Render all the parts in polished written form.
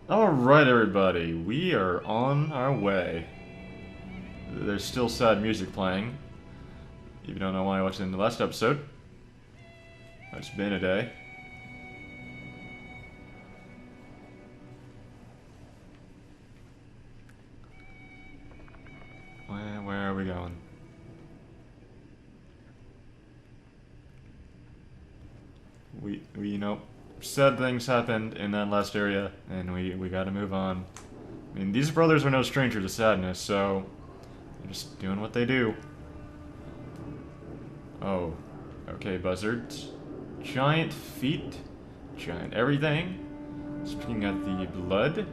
Alright, everybody, we are on our way. There's still sad music playing. If you don't know why I watched it in the last episode, it's been a day. Where are we going? You know, sad things happened in that last area, and we gotta move on. I mean, these brothers are no stranger to sadness, so they're just doing what they do. Oh, okay, buzzards. Giant feet, giant everything. Speaking of the blood.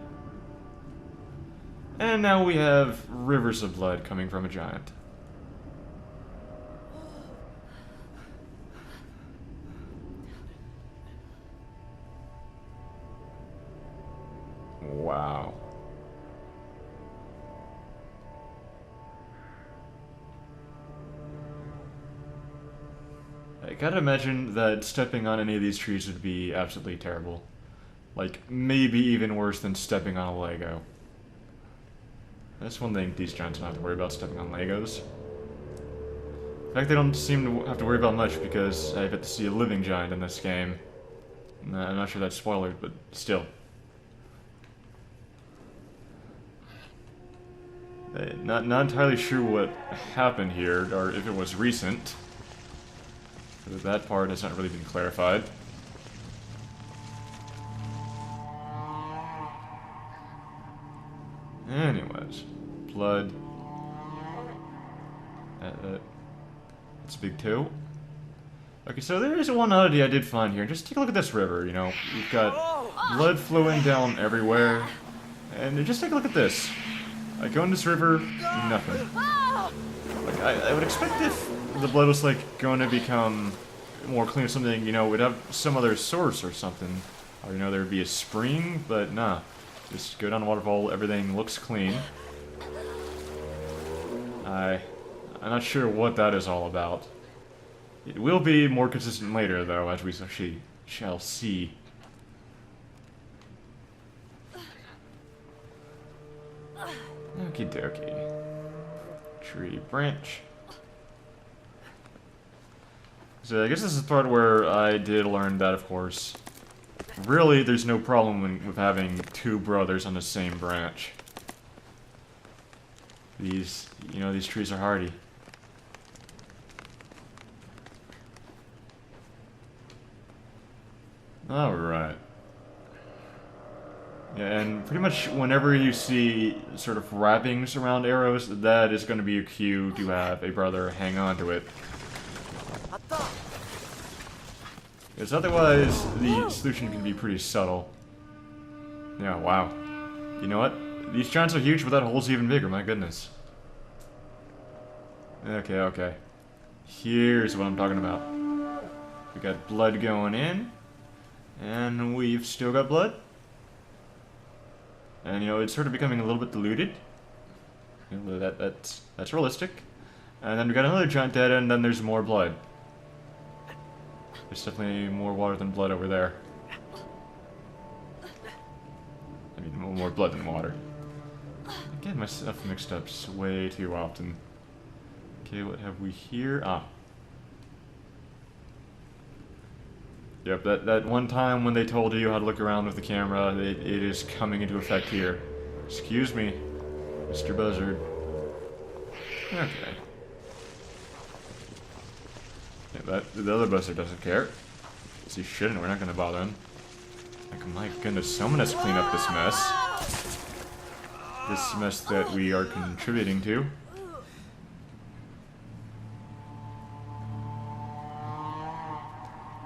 And now we have rivers of blood coming from a giant. Wow. I gotta imagine that stepping on any of these trees would be absolutely terrible. Like, maybe even worse than stepping on a Lego. That's one thing these giants don't have to worry about, stepping on Legos. In fact, they don't seem to have to worry about much because I get to see a living giant in this game. I'm not sure that's spoilers, but still. Not entirely sure what happened here, or if it was recent. That part has not really been clarified. Anyways, blood. That's big too. Okay, so there is one oddity I did find here. Just take a look at this river, you know. We've got blood flowing down everywhere. And just take a look at this. I go in this river, nothing. Like, I would expect if the blood was, like, going to become more clean or something, you know, we'd have some other source or something. Or, you know, there would be a spring, but nah. Just go down the waterfall, everything looks clean. I'm not sure what that is all about. It will be more consistent later, though, as we shall see. Okie dokie. Tree branch. So I guess this is the part where I did learn that, of course, really there's no problem with having two brothers on the same branch. These trees are hardy. Alright. Yeah, and pretty much whenever you see sort of wrappings around arrows, that is going to be a cue to have a brother hang on to it. Because otherwise, the solution can be pretty subtle. Yeah, wow. You know what? These giants are huge, but that hole's even bigger, my goodness. Okay. Here's what I'm talking about. We got blood going in, and we've still got blood. And, you know, it's sort of becoming a little bit diluted. You know, that's realistic. And then we got another giant dead, and then there's more blood. There's definitely more water than blood over there. I mean, more blood than water. I get my stuff mixed up way too often. Okay, what have we here? Ah. Yep, that one time when they told you how to look around with the camera, it is coming into effect here. Excuse me, Mr. Buzzard. Okay. Yeah, the other buzzard doesn't care. So he shouldn't, we're not gonna bother him. Like, my goodness, someone has cleaned up this mess. This mess that we are contributing to.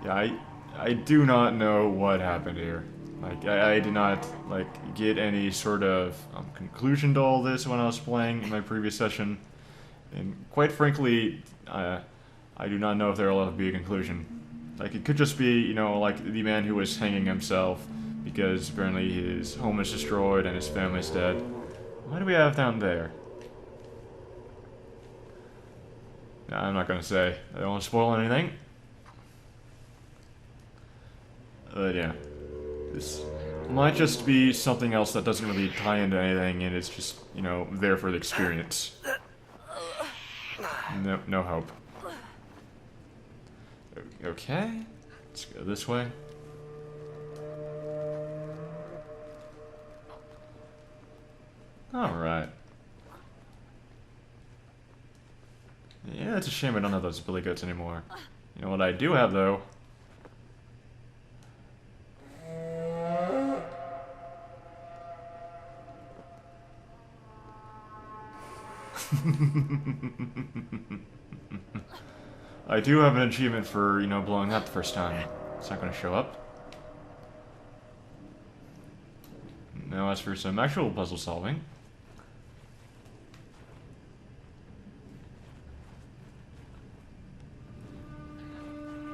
Yeah, I do not know what happened here. Like, I did not, like, get any sort of conclusion to all this when I was playing in my previous session. And quite frankly, I do not know if there will ever be a conclusion. Like, it could just be, you know, like, the man who was hanging himself because apparently his home is destroyed and his family's dead. What do we have down there? Nah, I'm not gonna say. I don't want to spoil anything. Yeah. This might just be something else that doesn't really tie into anything and is just, you know, there for the experience. No hope. Okay, let's go this way. Alright. Yeah, it's a shame I don't have those billy goats anymore. You know what I do have, though? I do have an achievement for, you know, blowing up the first time. It's not going to show up. Now as for some actual puzzle solving.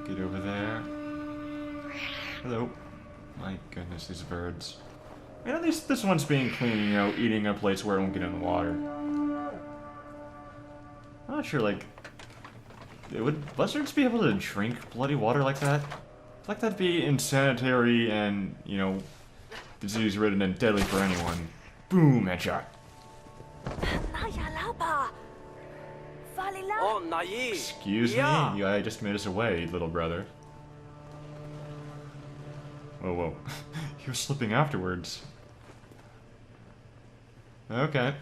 Get over there. Hello. My goodness, these birds. And at least this one's being clean, you know, eating a place where it won't get in the water. I'm not sure, like... Would buzzards be able to drink bloody water like that? I feel like that'd be insanitary and, you know, disease-ridden and deadly for anyone. Boom, headshot. Excuse me? I just made us away, little brother. Whoa, whoa. You're slipping afterwards. Okay.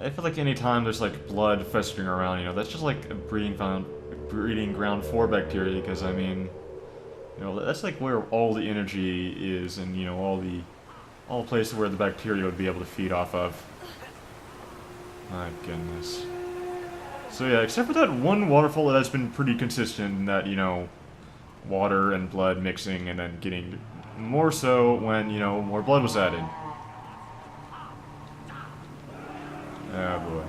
I feel like any time there's like blood festering around, you know, that's just like a breeding ground for bacteria, because I mean, you know, that's like where all the energy is, and you know, all places where the bacteria would be able to feed off of. My goodness. So yeah, except for that one waterfall that has been pretty consistent in that, you know, water and blood mixing and then getting more so when, you know, more blood was added. Oh boy.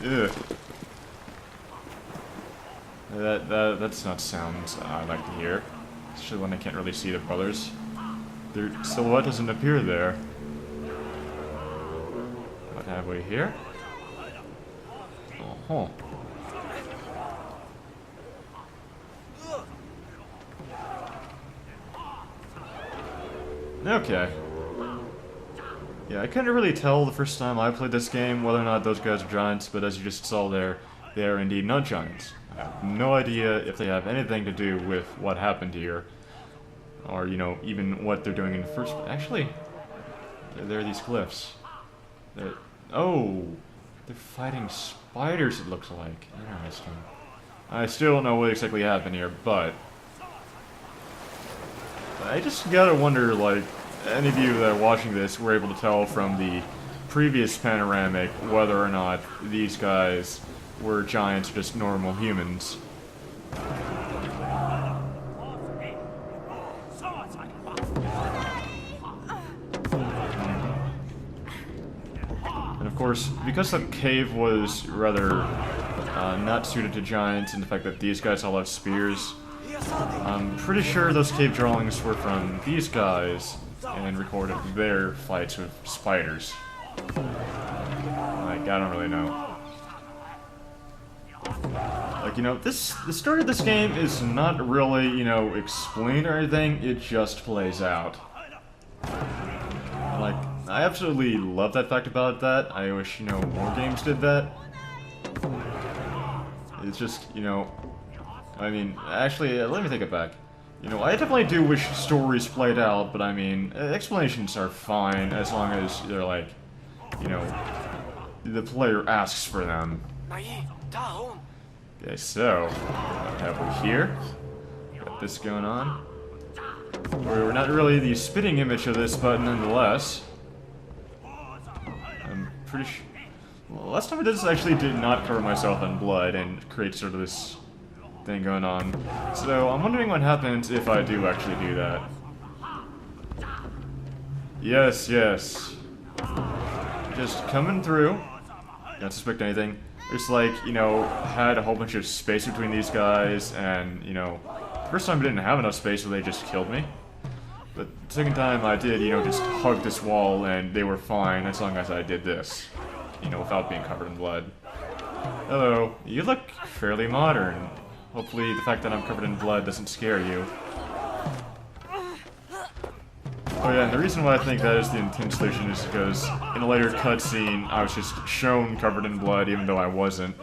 Ugh. That's not sounds I like to hear. Especially when I can't really see the brothers. Their silhouette doesn't appear there. What have we here? Oh. Okay. Yeah, I couldn't really tell the first time I played this game whether or not those guys are giants, but as you just saw there, they are indeed not giants. I have no idea if they have anything to do with what happened here, or, you know, even what they're doing in the first place. Actually, there are these glyphs. Oh, they're fighting spiders, it looks like. Interesting. I still don't know what exactly happened here, but I just gotta wonder, like, any of you that are watching this were able to tell from the previous panoramic whether or not these guys were giants or just normal humans. And of course, because the cave was rather not suited to giants, and the fact that these guys all have spears, I'm pretty sure those cave drawings were from these guys and recorded their fights with spiders. Like, I don't really know. Like, you know, the story of this game is not really, you know, explained or anything, it just plays out. Like, I absolutely love that fact about that. I wish, you know, more games did that. It's just, you know, I mean, actually, let me take it back. You know, I definitely do wish stories played out, but I mean, explanations are fine as long as they're like, you know, the player asks for them. Okay, so, what have we here? Got this going on. We're not really the spitting image of this, but nonetheless, I'm pretty sure. Well, last time I did this, I actually did not cover myself in blood and create sort of this thing going on. So I'm wondering what happens if I do actually do that. Yes, yes. Just coming through. Don't suspect anything. Just like, you know, had a whole bunch of space between these guys, and, you know, first time I didn't have enough space, so they just killed me. But the second time I did, you know, just hug this wall, and they were fine as long as I did this. You know, without being covered in blood. Hello. You look fairly modern. Hopefully the fact that I'm covered in blood doesn't scare you. Oh yeah, and the reason why I think that is the intent solution is because in a later cutscene, I was just shown covered in blood even though I wasn't.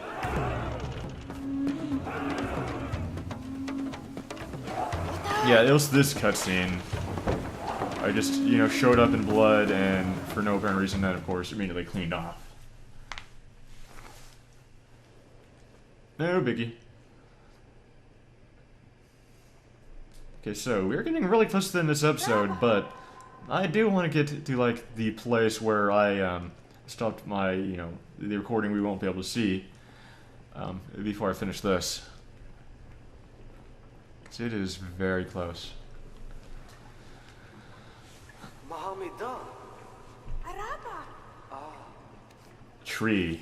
Yeah, it was this cutscene. I just, you know, showed up in blood and for no apparent reason then, of course, immediately cleaned off. No biggie. Okay, so we're getting really close to the end of this episode, but I do want to get to, like, the place where I stopped my, you know, the recording we won't be able to see before I finish this. So it is very close. Tree.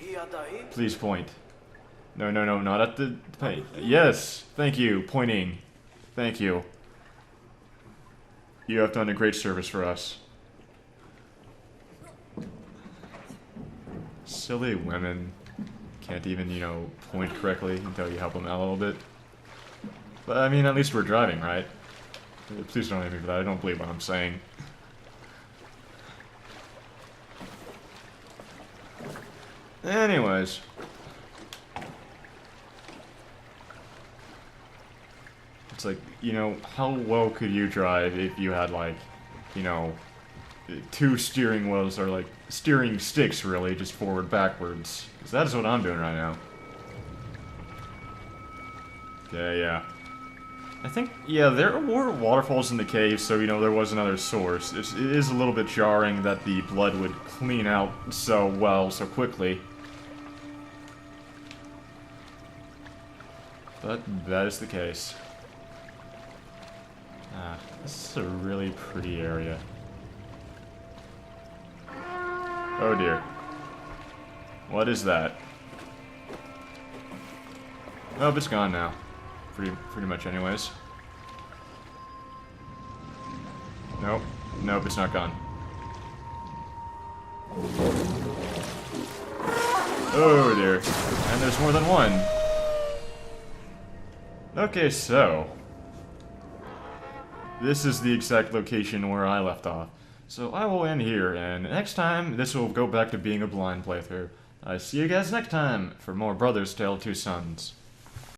Please point. No, no, no, not at the... Yes! Thank you, pointing. Thank you. You have done a great service for us. Silly women can't even, you know, point correctly until you help them out a little bit. But, I mean, at least we're driving, right? Please don't hate me for that, I don't believe what I'm saying. Anyways. It's like, you know, how well could you drive if you had, like, you know, 2 steering wheels, or, like, steering sticks, really, just forward, backwards? Because that is what I'm doing right now. Okay, yeah. I think, yeah, there were waterfalls in the cave, so, you know, there was another source. It is a little bit jarring that the blood would clean out so well, so quickly. But that is the case. Ah, this is a really pretty area. Oh dear. What is that? Oh, it's gone now. Pretty much anyways. Nope. Nope, it's not gone. Oh dear. And there's more than one. Okay, so... this is the exact location where I left off. So I will end here, and next time, this will go back to being a blind playthrough. I see you guys next time for more Brothers Tale of Two Sons.